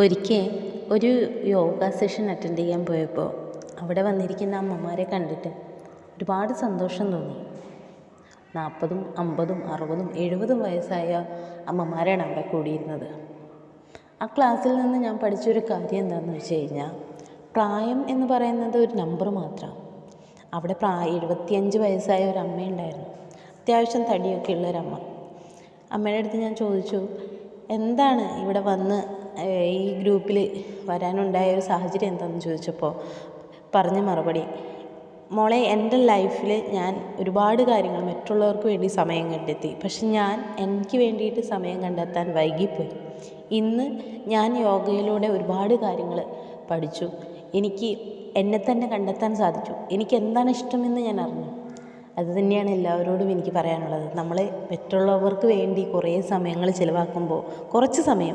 ഒരിക്കൽ ഒരു yoga session attend ചെയ്യാൻ പോയപ്പോൾ അവിടെ വന്നിരിക്കുന്ന അമ്മമാരെ കണ്ടിട്ട് ഒരുപാട് സന്തോഷം തോന്നി. 40, 50, 60, 70 വയസ്സായ അമ്മമാരാണ് അവിടെ കൂടിയിരുന്നത്. ആ ക്ലാസ്സിൽ നിന്ന് ഞാൻ പഠിച്ചൊരു കാര്യം എന്താണെന്ന് വെച്ച് കഴിഞ്ഞാൽ, പ്രായം എന്ന് പറയുന്നത് ഒരു നമ്പർ മാത്രമാണ്. അവിടെ 75 വയസ്സായ ഒരു അമ്മയുണ്ടായിരുന്നു. അത്യാവശ്യം തടിയൊക്കെ ഉള്ളൊരമ്മ. അമ്മയുടെ അടുത്ത് ഞാൻ ചോദിച്ചു, എന്താണ് ഇവിടെ വന്ന് ഈ ഗ്രൂപ്പിൽ വരാനുണ്ടായ ഒരു സാഹചര്യം എന്താണെന്ന് ചോദിച്ചപ്പോൾ പറഞ്ഞ മറുപടി, മോളെ, എൻ്റെ ലൈഫിൽ ഞാൻ ഒരുപാട് കാര്യങ്ങൾ മറ്റുള്ളവർക്ക് വേണ്ടി സമയം കണ്ടെത്തി. പക്ഷെ ഞാൻ എനിക്ക് വേണ്ടിയിട്ട് സമയം കണ്ടെത്താൻ വൈകിപ്പോയി. ഇന്ന് ഞാൻ യോഗയിലൂടെ ഒരുപാട് കാര്യങ്ങൾ പഠിച്ചു. എനിക്ക് എന്നെ തന്നെ കണ്ടെത്താൻ സാധിച്ചു. എനിക്ക് എന്താണ് ഇഷ്ടമെന്ന് ഞാൻ അറിഞ്ഞു. അത് തന്നെയാണ് എല്ലാവരോടും എനിക്ക് പറയാനുള്ളത്. നമ്മൾ മറ്റുള്ളവർക്ക് വേണ്ടി കുറേ സമയങ്ങൾ ചിലവാക്കുമ്പോൾ കുറച്ച് സമയം